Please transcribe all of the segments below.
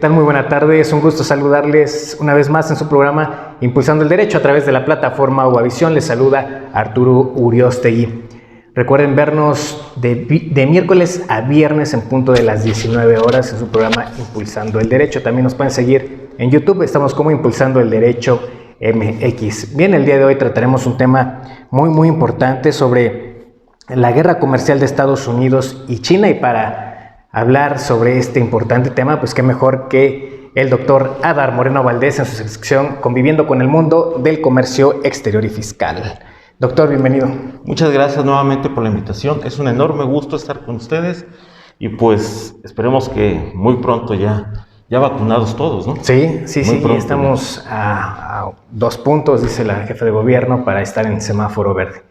tal? Muy buena tarde. Es un gusto saludarles una vez más en su programa Impulsando el Derecho a través de la plataforma Uvavisión. Les saluda Arturo Uriostegui. Recuerden vernos de miércoles a viernes en punto de las 19 horas en su programa Impulsando el Derecho. También nos pueden seguir en YouTube. Estamos como Impulsando el Derecho MX. Bien, el día de hoy trataremos un tema muy importante sobre la guerra comercial de Estados Unidos y China. Y para hablar sobre este importante tema, pues qué mejor que el doctor Adar Moreno Valdés en su sección Conviviendo con el Mundo del Comercio Exterior y Fiscal. Doctor, bienvenido. Muchas gracias nuevamente por la invitación. Es un enorme gusto estar con ustedes y pues esperemos que muy pronto ya vacunados todos, ¿no? Sí, Pronto, estamos a 2 puntos, dice la jefa de gobierno, para estar en semáforo verde.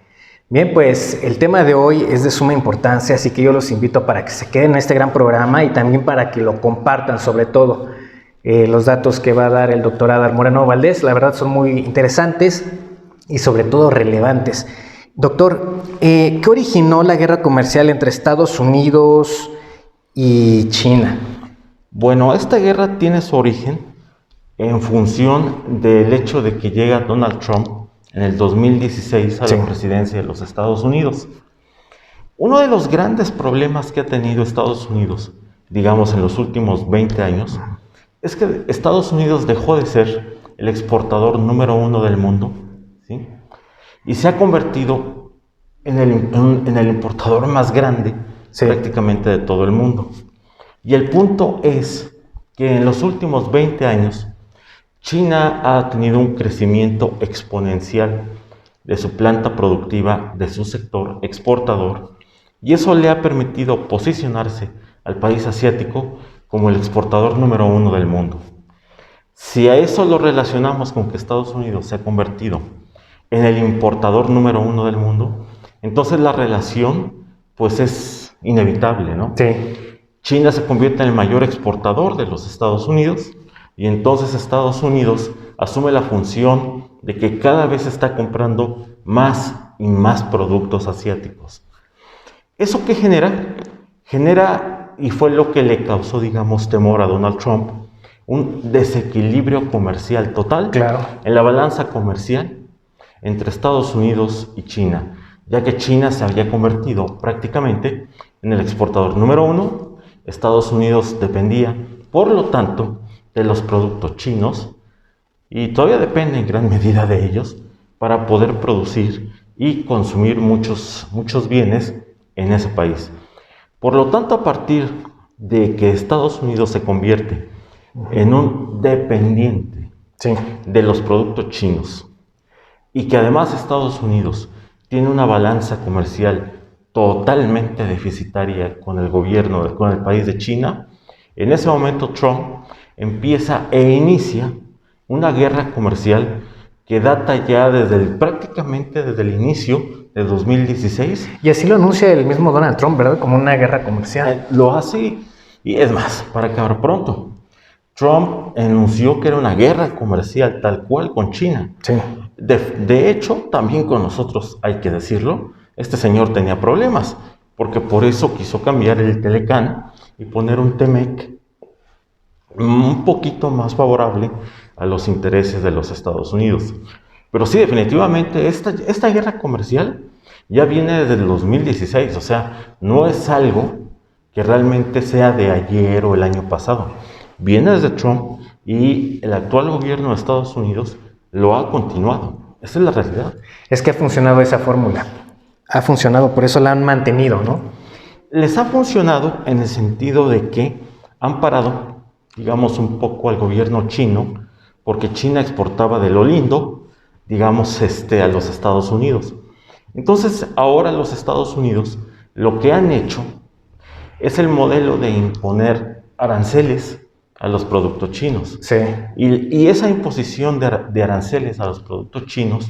Bien, pues el tema de hoy es de suma importancia, así que yo los invito para que se queden en este gran programa y también para que lo compartan, sobre todo los datos que va a dar el doctor Adar Moreno Valdés. La verdad son muy interesantes y sobre todo relevantes. Doctor, ¿qué originó la guerra comercial entre Estados Unidos y China? Bueno, esta guerra tiene su origen en función del hecho de que llega Donald Trump en el 2016 a la presidencia de los Estados Unidos. Uno de los grandes problemas que ha tenido Estados Unidos, digamos en los últimos 20 años, es que Estados Unidos dejó de ser el exportador número 1 del mundo, ¿sí? Y se ha convertido en el importador más grande, prácticamente de todo el mundo. Y el punto es que en los últimos 20 años, China ha tenido un crecimiento exponencial de su planta productiva, de su sector exportador, y eso le ha permitido posicionarse al país asiático como el exportador número 1 del mundo. Si a eso lo relacionamos con que Estados Unidos se ha convertido en el importador número 1 del mundo, entonces la relación pues es inevitable, ¿no? Sí. China se convierte en el mayor exportador de los Estados Unidos y entonces Estados Unidos asume la función de que cada vez está comprando más y más productos asiáticos. ¿Eso qué genera? Genera, y fue lo que le causó, digamos, temor a Donald Trump, un desequilibrio comercial total en la balanza comercial entre Estados Unidos y China, ya que China se había convertido prácticamente en el exportador número 1, Estados Unidos dependía, por lo tanto, de los productos chinos y todavía depende en gran medida de ellos para poder producir y consumir muchos bienes en ese país. Por lo tanto, a partir de que Estados Unidos se convierte en un dependiente de los productos chinos y que además Estados Unidos tiene una balanza comercial totalmente deficitaria con el gobierno, con el país de China, en ese momento Trump empieza e inicia una guerra comercial que data ya prácticamente desde el inicio de 2016. Y así lo anuncia el mismo Donald Trump, ¿verdad? Como una guerra comercial. Lo hace, y es más, para acabar pronto, Trump anunció que era una guerra comercial tal cual con China. Sí. De hecho, también con nosotros, hay que decirlo, este señor tenía problemas, porque por eso quiso cambiar el Telecán y poner un Temec un poquito más favorable a los intereses de los Estados Unidos. Pero sí, definitivamente, esta guerra comercial ya viene desde el 2016, o sea, no es algo que realmente sea de ayer o el año pasado. Viene desde Trump y el actual gobierno de Estados Unidos lo ha continuado. Esa es la realidad. Es que ha funcionado esa fórmula. Ha funcionado, por eso la han mantenido, ¿no? Les ha funcionado en el sentido de que han parado, digamos, un poco al gobierno chino, porque China exportaba de lo lindo, digamos, a los Estados Unidos. Entonces, ahora los Estados Unidos lo que han hecho es el modelo de imponer aranceles a los productos chinos. Sí. Y esa imposición de aranceles a los productos chinos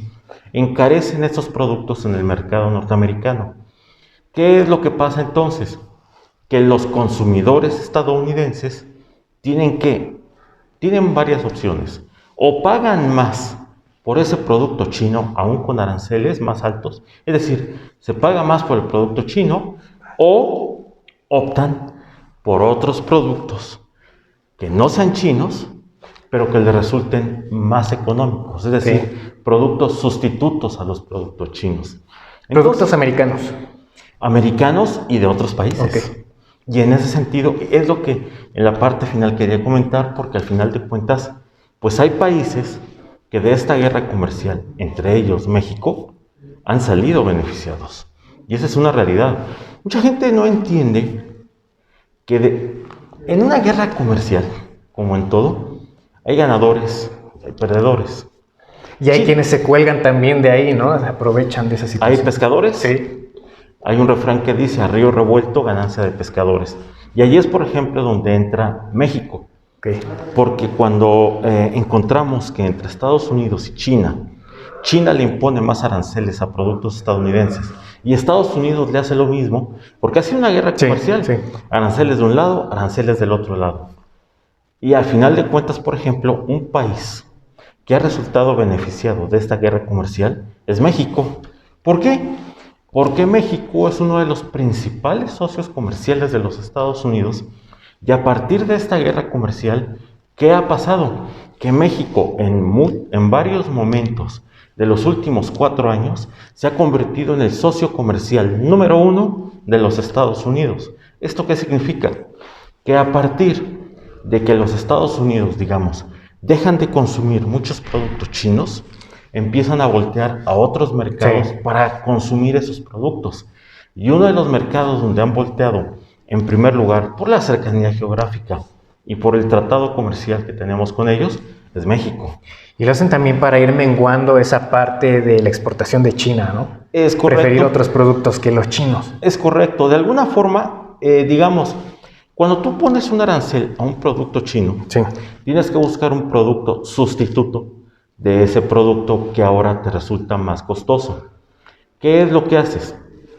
encarecen estos productos en el mercado norteamericano. ¿Qué es lo que pasa entonces? Que los consumidores estadounidenses tienen varias opciones. O pagan más por ese producto chino, aún con aranceles más altos, es decir, se paga más por el producto chino, o optan por otros productos que no sean chinos, pero que les resulten más económicos, es decir, productos sustitutos a los productos chinos. Productos americanos. Americanos y de otros países. Okay. Y en ese sentido, es lo que en la parte final quería comentar, porque al final de cuentas, pues hay países que de esta guerra comercial, entre ellos México, han salido beneficiados. Y esa es una realidad. Mucha gente no entiende que en una guerra comercial, como en todo, hay ganadores, hay perdedores. Y hay quienes se cuelgan también de ahí, ¿no? Se aprovechan de esa situación. ¿Hay pescadores? Sí. Hay un refrán que dice, a río revuelto, ganancia de pescadores. Y allí es, por ejemplo, donde entra México. Okay. Porque cuando encontramos que entre Estados Unidos y China le impone más aranceles a productos estadounidenses y Estados Unidos le hace lo mismo, porque ha sido una guerra comercial. Sí. Aranceles de un lado, aranceles del otro lado. Y al final de cuentas, por ejemplo, un país que ha resultado beneficiado de esta guerra comercial es México. ¿Por qué? Porque México es uno de los principales socios comerciales de los Estados Unidos y a partir de esta guerra comercial, ¿qué ha pasado? Que México en varios momentos de los últimos 4 años se ha convertido en el socio comercial número 1 de los Estados Unidos. ¿Esto qué significa? Que a partir de que los Estados Unidos, digamos, dejan de consumir muchos productos chinos, empiezan a voltear a otros mercados para consumir esos productos. Y uno de los mercados donde han volteado, en primer lugar, por la cercanía geográfica y por el tratado comercial que tenemos con ellos, es México. Y lo hacen también para ir menguando esa parte de la exportación de China, ¿no? Es correcto. Preferir otros productos que los chinos. Es correcto. De alguna forma, digamos, cuando tú pones un arancel a un producto chino, tienes que buscar un producto sustituto de ese producto que ahora te resulta más costoso. ¿Qué es lo que haces?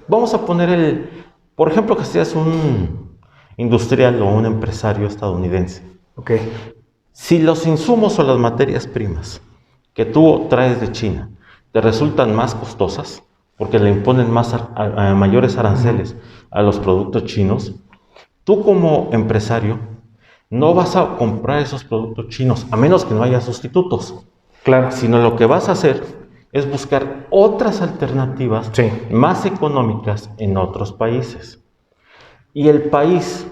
Vamos a poner por ejemplo, que seas un industrial o un empresario estadounidense. Okay. Si los insumos o las materias primas que tú traes de China te resultan más costosas, porque le imponen mayores aranceles a los productos chinos, tú como empresario no vas a comprar esos productos chinos, a menos que no haya sustitutos. Claro. Sino lo que vas a hacer es buscar otras alternativas más económicas en otros países. Y el país,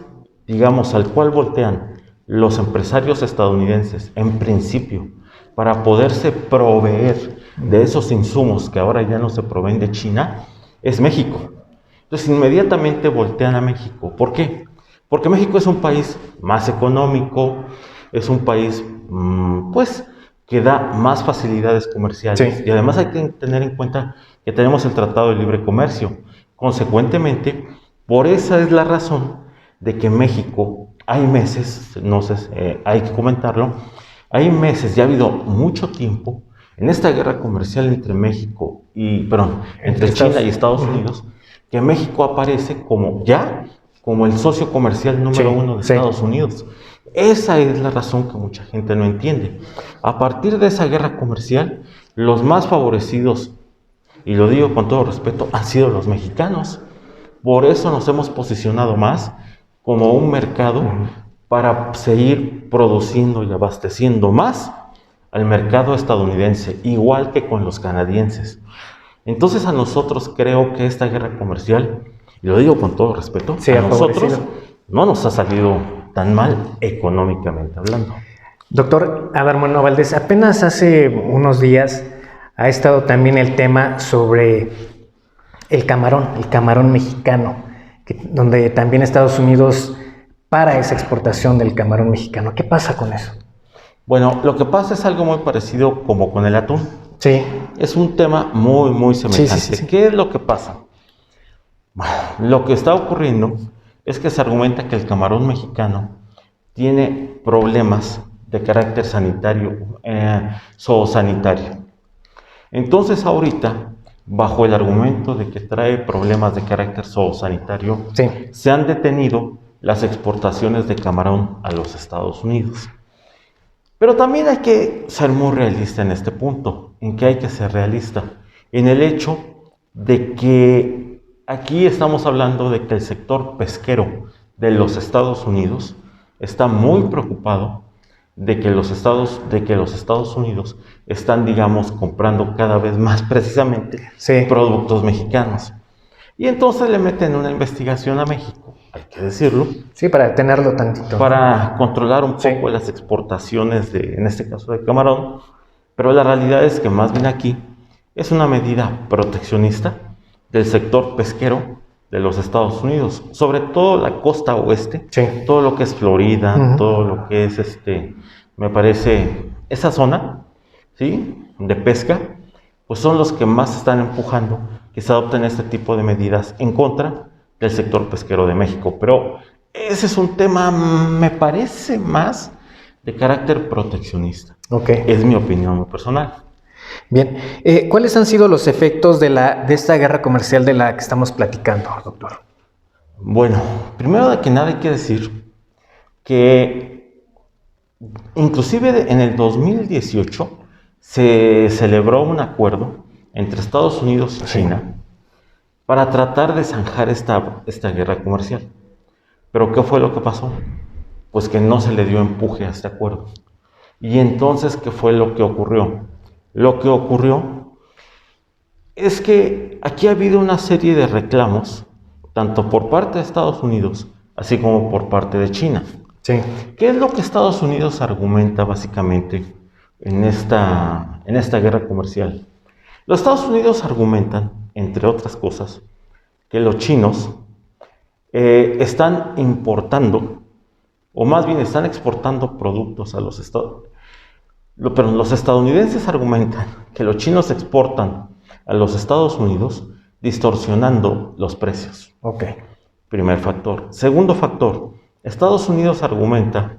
digamos, al cual voltean los empresarios estadounidenses, en principio, para poderse proveer de esos insumos que ahora ya no se proveen de China, es México. Entonces, inmediatamente voltean a México. ¿Por qué? Porque México es un país más económico, es un país, pues, que da más facilidades comerciales. Y además hay que tener en cuenta que tenemos el Tratado de Libre Comercio. Consecuentemente, por esa es la razón de que México, hay meses, no sé, hay que comentarlo, hay meses, ya ha habido mucho tiempo en esta guerra comercial entre entre China y Estados Unidos, que México aparece como el socio comercial número 1 de Estados Unidos. Esa es la razón que mucha gente no entiende. A partir de esa guerra comercial, los más favorecidos, y lo digo con todo respeto, han sido los mexicanos. Por eso nos hemos posicionado más como un mercado para seguir produciendo y abasteciendo más al mercado estadounidense, igual que con los canadienses. Entonces a nosotros creo que esta guerra comercial, y lo digo con todo respeto, a nosotros no nos ha salido tan mal económicamente hablando. Doctor Adalberto Valdés, apenas hace unos días ha estado también el tema sobre el camarón mexicano, donde también Estados Unidos para esa exportación del camarón mexicano. ¿Qué pasa con eso? Bueno, lo que pasa es algo muy parecido como con el atún. Sí. Es un tema muy, muy semejante. Sí. ¿Qué es lo que pasa? Bueno, lo que está ocurriendo es que se argumenta que el camarón mexicano tiene problemas de carácter sanitario, zoosanitario. Entonces ahorita, bajo el argumento de que trae problemas de carácter zoosanitario, se han detenido las exportaciones de camarón a los Estados Unidos. Pero también hay que ser muy realista en este punto. ¿En qué hay que ser realista? En el hecho de que aquí estamos hablando de que el sector pesquero de los Estados Unidos está muy preocupado de que los Estados Unidos están, digamos, comprando cada vez más precisamente productos mexicanos. Y entonces le meten una investigación a México, hay que decirlo. Sí, para detenerlo tantito. Para controlar un poco las exportaciones, en este caso de camarón. Pero la realidad es que más bien aquí es una medida proteccionista del sector pesquero de los Estados Unidos, sobre todo la costa oeste, todo lo que es Florida, todo lo que es, me parece, esa zona, ¿sí?, de pesca, pues son los que más están empujando que se adopten este tipo de medidas en contra del sector pesquero de México. Pero ese es un tema, me parece, más de carácter proteccionista. Es mi opinión muy personal. Bien, ¿cuáles han sido los efectos de esta guerra comercial de la que estamos platicando, doctor? Bueno, primero de que nada hay que decir que inclusive en el 2018 se celebró un acuerdo entre Estados Unidos y China para tratar de zanjar esta guerra comercial. Pero ¿qué fue lo que pasó? Pues que no se le dio empuje a este acuerdo. Y entonces, ¿qué fue lo que ocurrió? Lo que ocurrió es que aquí ha habido una serie de reclamos, tanto por parte de Estados Unidos, así como por parte de China. ¿Qué es lo que Estados Unidos argumenta básicamente en esta guerra comercial? Los Estados Unidos argumentan, entre otras cosas, que los chinos están importando, o más bien están exportando productos a los Estados Unidos. Pero los estadounidenses argumentan que los chinos exportan a los Estados Unidos distorsionando los precios. Primer factor. Segundo factor, Estados Unidos argumenta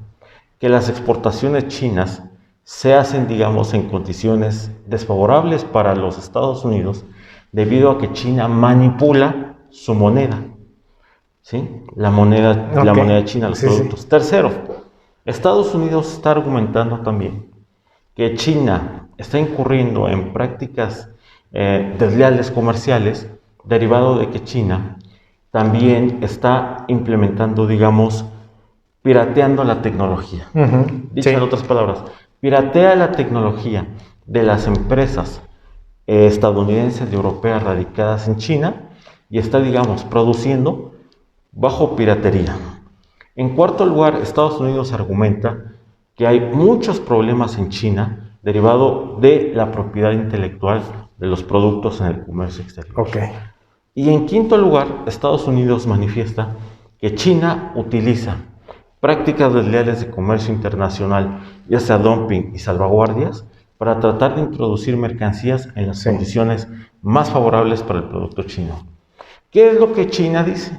que las exportaciones chinas se hacen, digamos, en condiciones desfavorables para los Estados Unidos debido a que China manipula su moneda. ¿Sí? La moneda china, los productos. Tercero, Estados Unidos está argumentando también que China está incurriendo en prácticas desleales comerciales, derivado de que China también está implementando, digamos, pirateando la tecnología. Dicho en otras palabras, piratea la tecnología de las empresas estadounidenses y europeas radicadas en China y está, digamos, produciendo bajo piratería. En cuarto lugar, Estados Unidos argumenta que hay muchos problemas en China derivado de la propiedad intelectual de los productos en el comercio exterior. Y en quinto lugar, Estados Unidos manifiesta que China utiliza prácticas desleales de comercio internacional, ya sea dumping y salvaguardias, para tratar de introducir mercancías en las condiciones más favorables para el producto chino. ¿Qué es lo que China dice?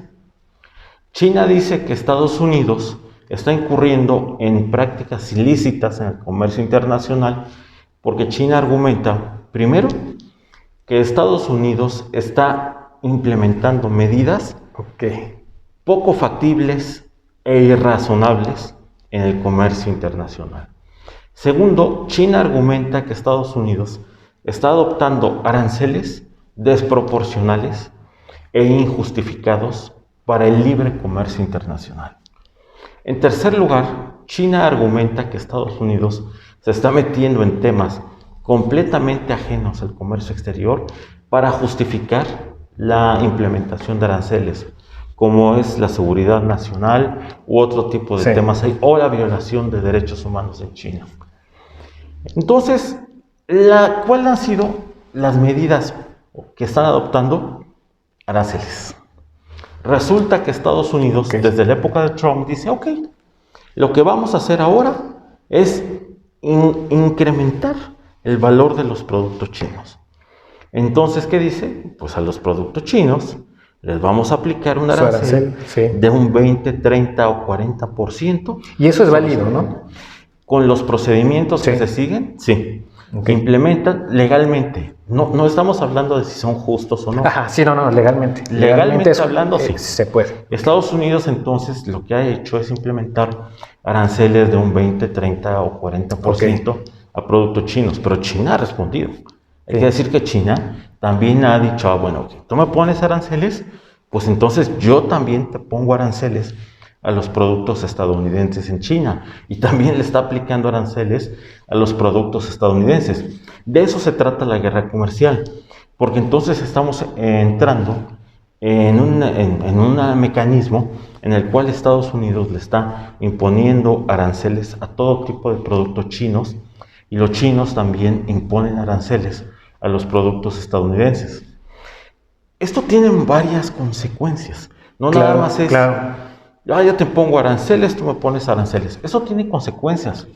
China dice que Estados Unidos está incurriendo en prácticas ilícitas en el comercio internacional porque China argumenta, primero, que Estados Unidos está implementando medidas poco factibles e irrazonables en el comercio internacional. Segundo, China argumenta que Estados Unidos está adoptando aranceles desproporcionales e injustificados para el libre comercio internacional. En tercer lugar, China argumenta que Estados Unidos se está metiendo en temas completamente ajenos al comercio exterior para justificar la implementación de aranceles, como es la seguridad nacional u otro tipo de temas ahí, o la violación de derechos humanos en China. Entonces, ¿cuáles han sido las medidas que están adoptando? Aranceles. Resulta que Estados Unidos, desde la época de Trump, dice, lo que vamos a hacer ahora es incrementar el valor de los productos chinos. Entonces, ¿qué dice? Pues a los productos chinos les vamos a aplicar un arancel de un 20, 30 o 40%. Y eso es válido, ¿no? Con los procedimientos que se siguen, que implementan legalmente. No estamos hablando de si son justos o no. Legalmente. Legalmente hablando, sí. Se puede. Estados Unidos, entonces, lo que ha hecho es implementar aranceles de un 20, 30 o 40% a productos chinos, pero China ha respondido. Hay que decir que China también ha dicho, tú me pones aranceles, pues entonces yo también te pongo aranceles a los productos estadounidenses en China y también le está aplicando aranceles a los productos estadounidenses. De eso se trata la guerra comercial, porque entonces estamos entrando en un mecanismo en el cual Estados Unidos le está imponiendo aranceles a todo tipo de productos chinos y los chinos también imponen aranceles a los productos estadounidenses. Esto tiene varias consecuencias. No nada más es, yo te pongo aranceles, tú me pones aranceles. Eso tiene consecuencias.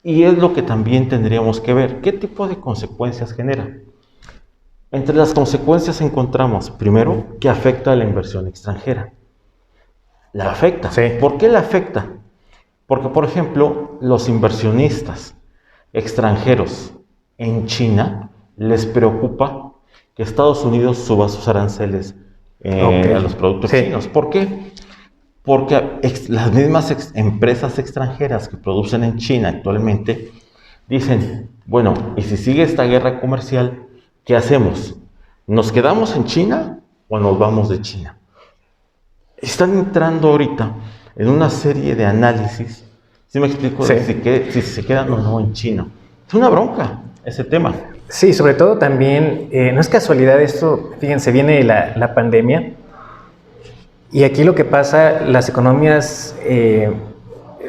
Y es lo que también tendríamos que ver. ¿Qué tipo de consecuencias genera? Entre las consecuencias encontramos, primero, que afecta a la inversión extranjera. La afecta. Sí. ¿Por qué la afecta? Porque, por ejemplo, los inversionistas extranjeros en China les preocupa que Estados Unidos suba sus aranceles a los productos chinos. ¿Por qué? Porque las mismas empresas extranjeras que producen en China actualmente dicen, bueno, y si sigue esta guerra comercial, ¿qué hacemos? ¿Nos quedamos en China o nos vamos de China? Están entrando ahorita en una serie de análisis, ¿sí me explico? Sí. De si se quedan o no en China. Es una bronca ese tema. Sí, sobre todo también, no es casualidad esto, fíjense, viene la pandemia y aquí lo que pasa, las economías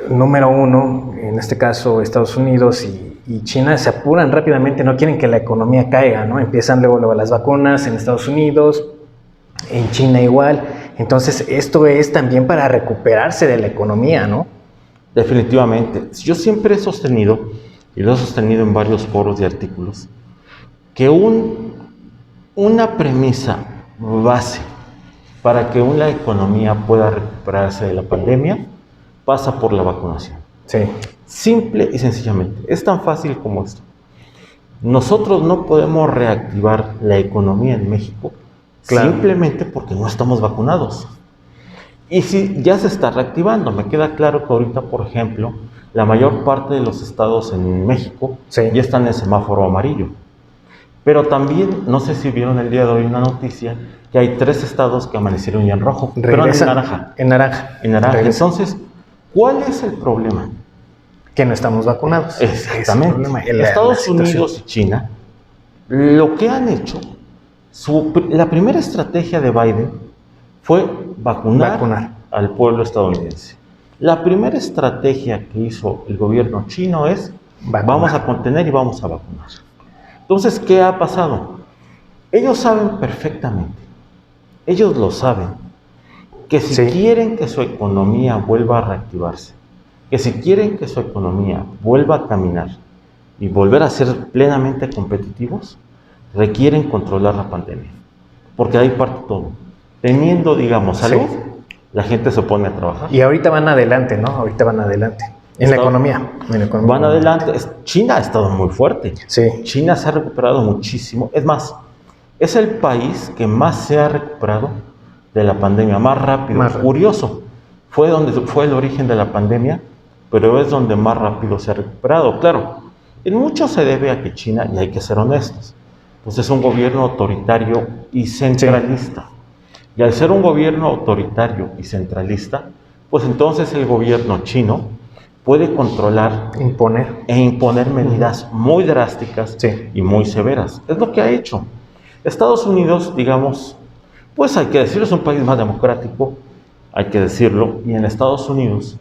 número uno, en este caso Estados Unidos y China, se apuran rápidamente, no quieren que la economía caiga, ¿no? Empiezan luego las vacunas en Estados Unidos, en China igual, entonces esto es también para recuperarse de la economía, ¿no? Definitivamente. Yo siempre he sostenido, y lo he sostenido en varios foros y artículos, que una premisa base para que una economía pueda recuperarse de la pandemia pasa por la vacunación. Sí. Simple y sencillamente. Es tan fácil como esto. Nosotros no podemos reactivar la economía en México simplemente porque no estamos vacunados. Y si ya se está reactivando, me queda claro que ahorita, por ejemplo, la mayor parte de los estados en México ya están en semáforo amarillo. Pero también, no sé si vieron el día de hoy una noticia, que hay 3 estados que amanecieron ya en rojo, pero en naranja. En naranja. En naranja. Entonces, ¿cuál es el problema? Que no estamos vacunados. Exactamente. Estados Unidos y China, lo que han hecho, la primera estrategia de Biden fue vacunar al pueblo estadounidense. La primera estrategia que hizo el gobierno chino es vamos a contener y vamos a vacunar. Entonces, ¿qué ha pasado? Ellos saben perfectamente, ellos lo saben, que si quieren que su economía vuelva a reactivarse, que si quieren que su economía vuelva a caminar y volver a ser plenamente competitivos, requieren controlar la pandemia, porque de ahí parte todo. Teniendo, digamos, salud, la gente se pone a trabajar. Y ahorita van adelante, ¿no? Ahorita van adelante. En la economía. Van adelante. China ha estado muy fuerte. Sí. China se ha recuperado muchísimo. Es más, es el país que más se ha recuperado de la pandemia, más rápido. Curioso. Fue el origen de la pandemia, pero es donde más rápido se ha recuperado. Claro, en mucho se debe a que China, y hay que ser honestos, pues es un gobierno autoritario y centralista. Y al ser un gobierno autoritario y centralista, pues entonces el gobierno chino puede controlar e imponer medidas muy drásticas y muy severas. Es lo que ha hecho. Estados Unidos, digamos, pues hay que decirlo, es un país más democrático, hay que decirlo, y en Estados Unidos,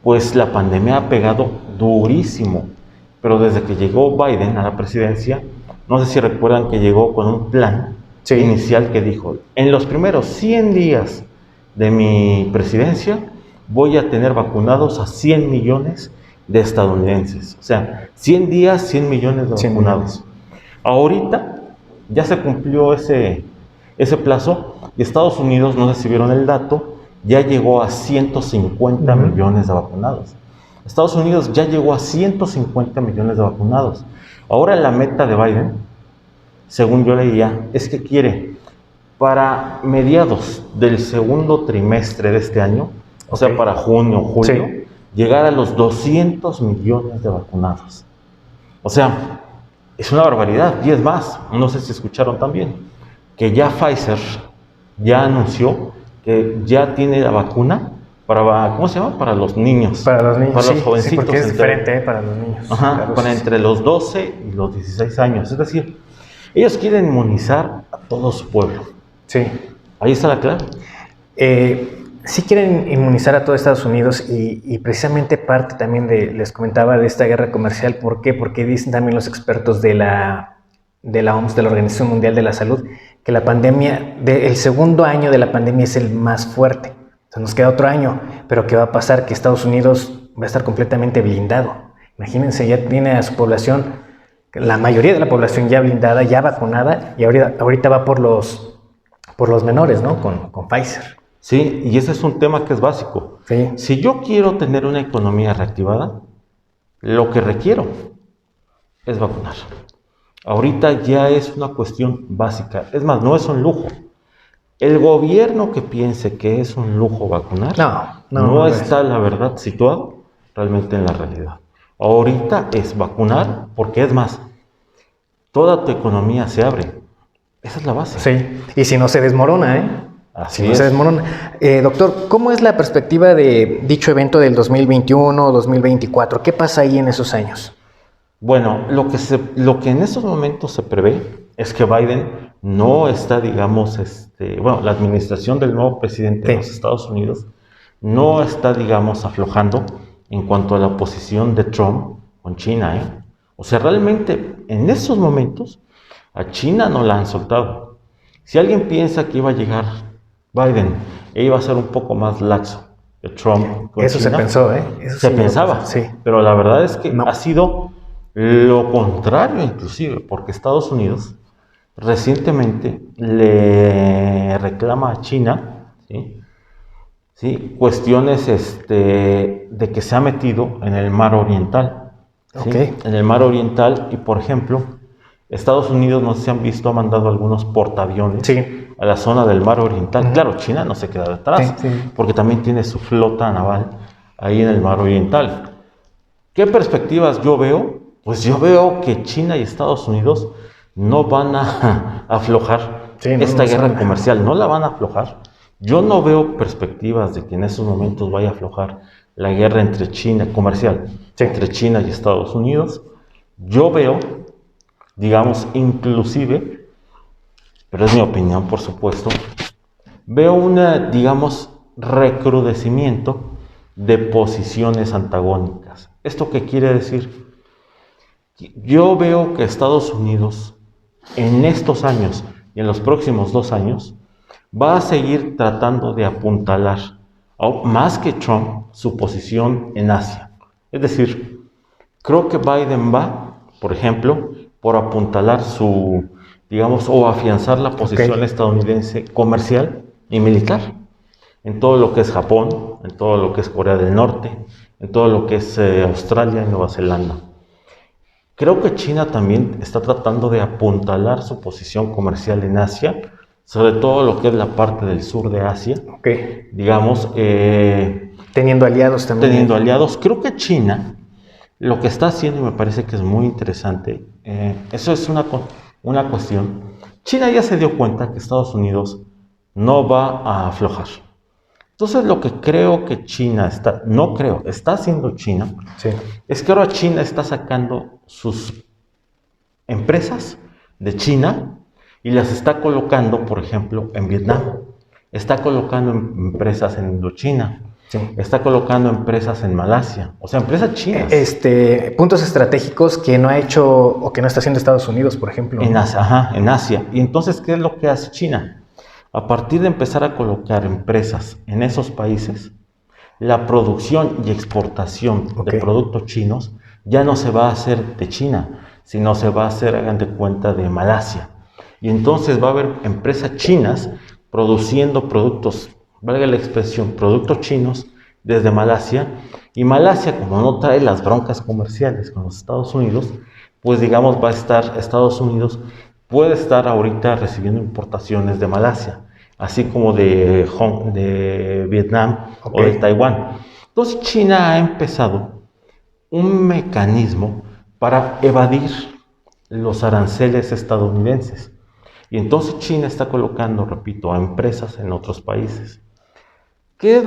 pues la pandemia ha pegado durísimo, pero desde que llegó Biden a la presidencia, no sé si recuerdan que llegó con un plan inicial que dijo, en los primeros 100 días de mi presidencia, voy a tener vacunados a 100 millones de estadounidenses. O sea, 100 días, 100 millones de vacunados. Ahorita ya se cumplió ese plazo y Estados Unidos, no sé si vieron el dato, ya llegó a 150 millones de vacunados. Estados Unidos ya llegó a 150 millones de vacunados. Ahora la meta de Biden, según yo leía, es que quiere para mediados del segundo trimestre de este año, o sea, para junio, julio, llegar a los 200 millones de vacunados. O sea, es una barbaridad. Y es más, no sé si escucharon también, que ya Pfizer ya anunció que ya tiene la vacuna ¿cómo se llama? Para los niños. Para los niños, para sí, los jovencitos. sí, porque es diferente para los niños. Ajá, Claro, para entre los 12 y los 16 años. Es decir, ellos quieren inmunizar a todo su pueblo. Sí. Ahí está la clave. Sí quieren inmunizar a todo Estados Unidos y precisamente parte también les comentaba de esta guerra comercial. ¿Por qué? Porque dicen también los expertos de la OMS, de la Organización Mundial de la Salud, que la pandemia, el segundo año de la pandemia es el más fuerte. O sea, nos queda otro año, pero ¿qué va a pasar? Que Estados Unidos va a estar completamente blindado. Imagínense, ya tiene a su población, la mayoría de la población ya blindada, ya vacunada, y ahorita va por los menores, ¿no? Con Pfizer. Sí, y ese es un tema que es básico. Sí. Si yo quiero tener una economía reactivada, lo que requiero es vacunar. Ahorita ya es una cuestión básica. Es más, no es un lujo. El gobierno que piense que es un lujo vacunar, no está, la verdad, situado realmente en la realidad. Ahorita es vacunar, porque es más, toda tu economía se abre. Esa es la base. Sí, y si no se desmorona, ¿eh? Así si no es. se desmorona. Doctor, ¿cómo es la perspectiva de dicho evento del 2021 o 2024? ¿Qué pasa ahí en esos años? Bueno, lo que en estos momentos se prevé es que Biden no está, digamos, la administración del nuevo presidente de los Estados Unidos no está, digamos, aflojando en cuanto a la posición de Trump con China, ¿eh? O sea, realmente en estos momentos a China no la han soltado. Si alguien piensa que iba a llegar Biden e iba a ser un poco más laxo que Trump con Eso China, se pensó, ¿eh? Eso se sí pensaba, sí. Pero la verdad es que no. ha sido lo contrario inclusive, porque Estados Unidos recientemente le reclama a China, ¿sí? Cuestiones de que se ha metido en el mar oriental, ¿sí? Okay. En el mar oriental, y por ejemplo, Estados Unidos, no sé si han visto, ha mandado algunos portaaviones a la zona del mar oriental. Claro, China no se queda detrás, porque también tiene su flota naval ahí en el mar oriental. ¿Qué perspectivas yo veo? Pues yo veo que China y Estados Unidos no van a aflojar esta guerra comercial, no la van a aflojar. Yo no veo perspectivas de que en esos momentos vaya a aflojar la guerra entre China, comercial, entre China y Estados Unidos. Yo veo, digamos, inclusive, pero es mi opinión, por supuesto, veo digamos, recrudecimiento de posiciones antagónicas. ¿Esto qué quiere decir? Yo veo que Estados Unidos en estos años y en los próximos 2 años va a seguir tratando de apuntalar, más que Trump, su posición en Asia. Es decir, creo que Biden va, por ejemplo, por apuntalar digamos, o afianzar la posición estadounidense comercial y militar en todo lo que es Japón, en todo lo que es Corea del Norte, en todo lo que es Australia y Nueva Zelanda. Creo que China también está tratando de apuntalar su posición comercial en Asia, sobre todo lo que es la parte del sur de Asia. Digamos, teniendo aliados también. Teniendo aliados. Creo que China lo que está haciendo, y me parece que es muy interesante, eso es una cuestión. China ya se dio cuenta que Estados Unidos no va a aflojar. Entonces lo que creo que China está haciendo China, es que ahora China está sacando sus empresas de China y las está colocando, por ejemplo, en Vietnam. Está colocando empresas en Indochina. Está colocando empresas en Malasia, o sea, empresas chinas. Puntos estratégicos que no ha hecho o que no está haciendo Estados Unidos, por ejemplo. En Asia, en Asia. Y entonces, ¿qué es lo que hace China? A partir de empezar a colocar empresas en esos países, la producción y exportación de productos chinos ya no se va a hacer de China, sino se va a hacer, hagan de cuenta, de Malasia. Y entonces va a haber empresas chinas produciendo productos, valga la expresión, productos chinos desde Malasia. Y Malasia, como no trae las broncas comerciales con los Estados Unidos, pues digamos Estados Unidos puede estar ahorita recibiendo importaciones de Malasia, así como de Vietnam o de Taiwán. Entonces China ha empezado un mecanismo para evadir los aranceles estadounidenses. Y entonces China está colocando, repito, a empresas en otros países. ¿Qué es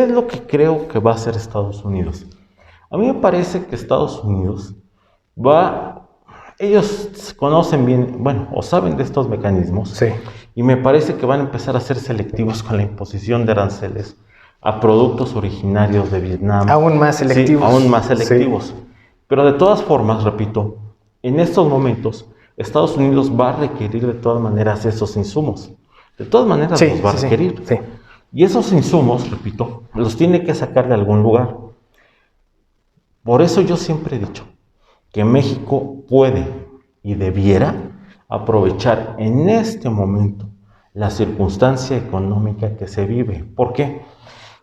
lo que creo que va a hacer Estados Unidos? A mí me parece que Estados Unidos ellos conocen bien, bueno, o saben de estos mecanismos, Sí. y me parece que van a empezar a ser selectivos con la imposición de aranceles a productos originarios de Vietnam. Aún más selectivos. Sí, aún más selectivos. Sí. Pero de todas formas, repito, en estos momentos, Estados Unidos va a requerir de todas maneras esos insumos. De todas maneras Sí, los va a requerir. Sí. Y esos insumos, repito, los tiene que sacar de algún lugar. Por eso yo siempre he dicho que México puede y debiera aprovechar en este momento la circunstancia económica que se vive. ¿Por qué?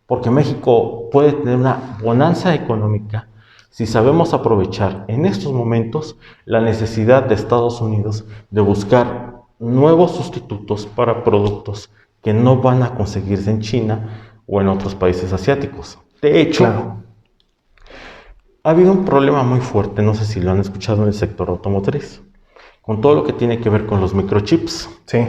Porque México puede tener una bonanza económica si sabemos aprovechar en estos momentos la necesidad de Estados Unidos de buscar nuevos sustitutos para productos que no van a conseguirse en China o en otros países asiáticos. De hecho, Claro. ha habido un problema muy fuerte, no sé si lo han escuchado en el sector automotriz, con todo lo que tiene que ver con los microchips. Sí.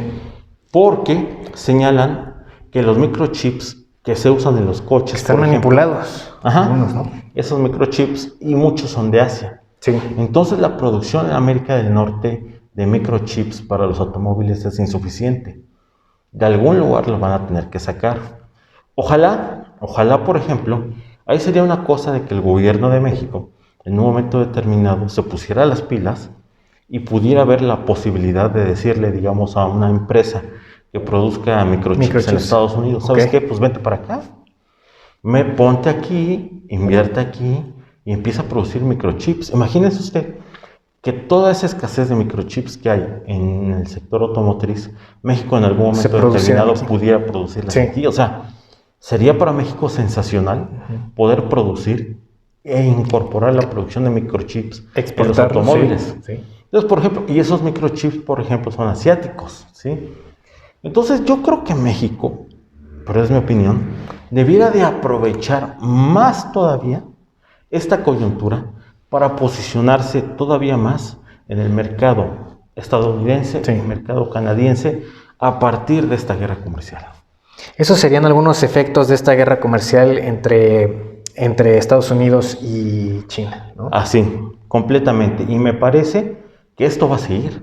Porque señalan que los microchips que se usan en los coches Están por ejemplo, manipulados. Algunos, ¿no? esos microchips, y muchos son de Asia. Sí. Entonces la producción en América del Norte de microchips para los automóviles es insuficiente. De algún lugar lo van a tener que sacar. Ojalá, por ejemplo, ahí sería una cosa de que el gobierno de México en un momento determinado se pusiera las pilas y pudiera ver la posibilidad de decirle, digamos, a una empresa que produzca microchips en Estados Unidos, ¿sabes qué? Pues vente para acá, ponte aquí, invierte aquí y empieza a producir microchips. Imagínese usted que toda esa escasez de microchips que hay en el sector automotriz, México en algún momento determinado pudiera producirlas aquí. O sea, sería para México sensacional poder producir e incorporar la producción de microchips en los automóviles. Sí. Entonces, por ejemplo, y esos microchips, por ejemplo, son asiáticos, ¿sí? Entonces, yo creo que México, pero es mi opinión, debiera de aprovechar más todavía esta coyuntura para posicionarse todavía más en el mercado estadounidense, en el mercado canadiense, a partir de esta guerra comercial. Esos serían algunos efectos de esta guerra comercial entre Estados Unidos y China, ¿no? Así, completamente. Y me parece que esto va a seguir.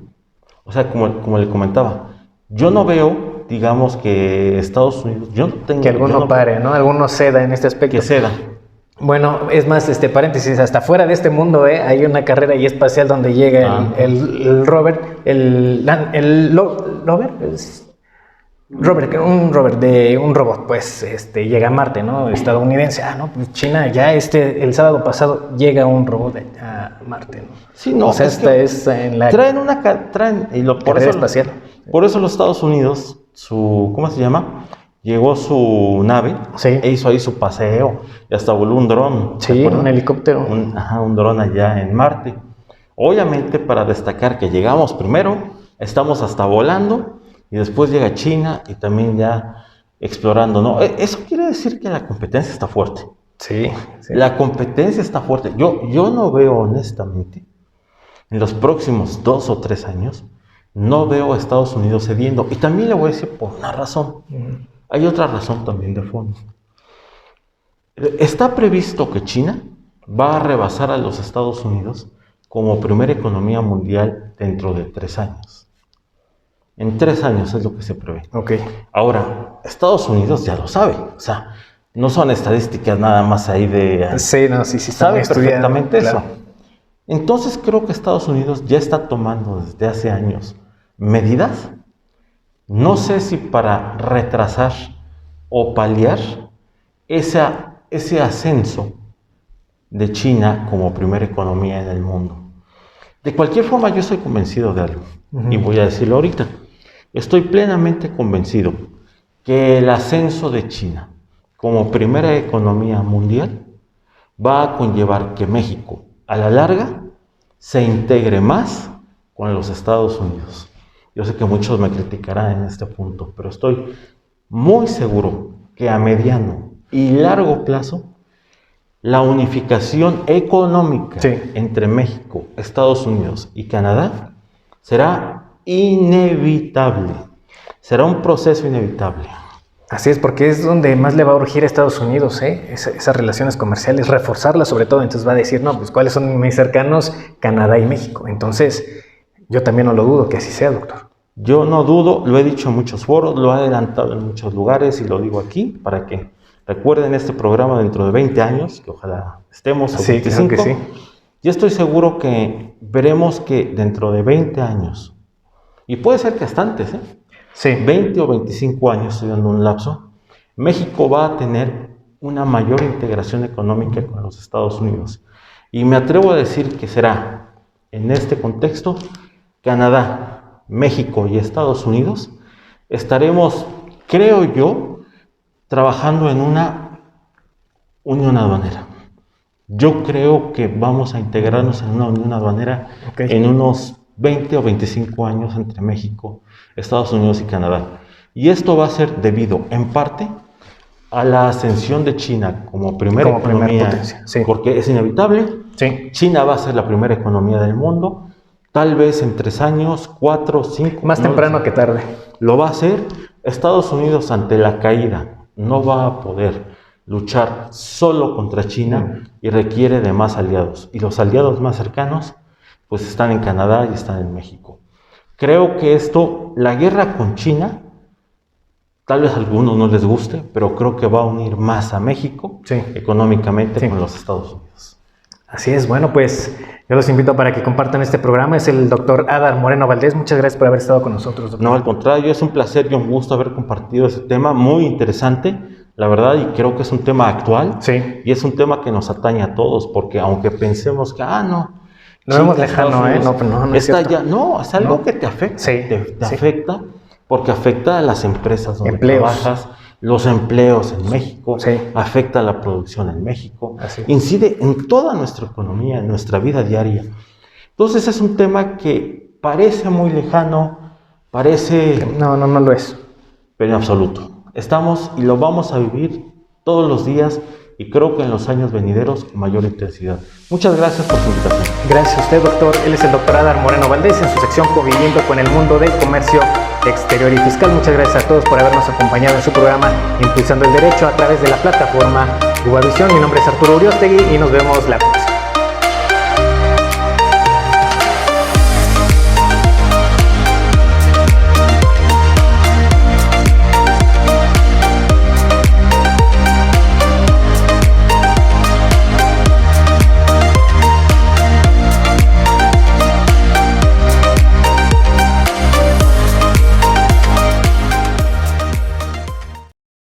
O sea, como le comentaba, yo no veo, digamos, que Estados Unidos... que alguno pare, ¿no? Alguno ceda en este aspecto. Que ceda. Bueno, es más, paréntesis, hasta fuera de este mundo, hay una carrera y espacial donde llega el rover, un robot, pues, llega a Marte, ¿no? Estadounidense. Pues China ya el sábado pasado llega un robot a Marte, ¿no? Sí, no. O sea, es en la carrera espacial. Por eso los Estados Unidos, ¿cómo se llama? Llegó su nave e hizo ahí su paseo y hasta voló un dron. Sí, un helicóptero. Un dron allá en Marte. Obviamente para destacar que llegamos primero, estamos hasta volando y después llega China y también ya explorando, ¿no? Eso quiere decir que la competencia está fuerte. Sí. La competencia está fuerte. Yo no veo honestamente, en los próximos 2 o 3 años, no veo a Estados Unidos cediendo. Y también le voy a decir por una razón. Hay otra razón también de fondo. Está previsto que China va a rebasar a los Estados Unidos como primera economía mundial dentro de 3 años. En 3 años es lo que se prevé. Okay. Ahora, Estados Unidos ya lo sabe. O sea, no son estadísticas nada más ahí de... Sí, sabe perfectamente eso. Entonces creo que Estados Unidos ya está tomando desde hace años medidas, no sé si para retrasar o paliar ese ascenso de China como primera economía en el mundo. De cualquier forma, yo estoy convencido de algo, y voy a decirlo ahorita. Estoy plenamente convencido que el ascenso de China como primera economía mundial va a conllevar que México, a la larga, se integre más con los Estados Unidos. Yo sé que muchos me criticarán en este punto, pero estoy muy seguro que a mediano y largo plazo la unificación económica entre México, Estados Unidos y Canadá será inevitable. Será un proceso inevitable. Así es, porque es donde más le va a urgir a Estados Unidos, esas relaciones comerciales, reforzarlas sobre todo. Entonces va a decir, no, pues ¿cuáles son mis cercanos? Canadá y México. Entonces, yo también no lo dudo que así sea, doctor. Yo no dudo, lo he dicho en muchos foros, lo he adelantado en muchos lugares y lo digo aquí para que recuerden este programa dentro de 20 años, que ojalá estemos, o 25. Claro que sí. Y estoy seguro que veremos que dentro de 20 años, y puede ser que hasta antes, Sí. 20 o 25 años, estoy dando un lapso, México va a tener una mayor integración económica con los Estados Unidos. Y me atrevo a decir que será, en este contexto, Canadá, México y Estados Unidos, estaremos, creo yo, trabajando en una unión aduanera. Yo creo que vamos a integrarnos en una unión aduanera en unos 20 o 25 años entre México, Estados Unidos y Canadá. Y esto va a ser debido, en parte, a la ascensión de China como primera economía, potencia, sí. Porque es inevitable. Sí. China va a ser la primera economía del mundo, tal vez en 3 años, 4, 5. Más temprano que tarde. Lo va a hacer. Estados Unidos, ante la caída, no va a poder luchar solo contra China y requiere de más aliados. Y los aliados más cercanos, pues están en Canadá y están en México. Creo que esto, la guerra con China, tal vez a algunos no les guste, pero creo que va a unir más a México económicamente con los Estados Unidos. Así es. Bueno, pues yo los invito para que compartan este programa. Es el doctor Adar Moreno Valdés. Muchas gracias por haber estado con nosotros, doctor. No, al contrario, es un placer y un gusto haber compartido ese tema muy interesante, la verdad, y creo que es un tema actual. Sí. Y es un tema que nos atañe a todos, porque aunque pensemos que, lo vemos lejano, no es cierto. Es algo que te afecta. Sí, te afecta, porque afecta a las empresas donde trabajas, los empleos en México, afecta a la producción en México, incide en toda nuestra economía, en nuestra vida diaria. Entonces es un tema que parece muy lejano, parece... No lo es. Pero en absoluto. Estamos y lo vamos a vivir todos los días y creo que en los años venideros con mayor intensidad. Muchas gracias por su invitación. Gracias a usted, doctor. Él es el doctor Adar Moreno Valdés en su sección Conviviendo con el Mundo del Comercio Exterior y Fiscal. Muchas gracias a todos por habernos acompañado en su programa Impulsando el Derecho a través de la plataforma Ubavisión. Mi nombre es Arturo Uriostegui y nos vemos la próxima.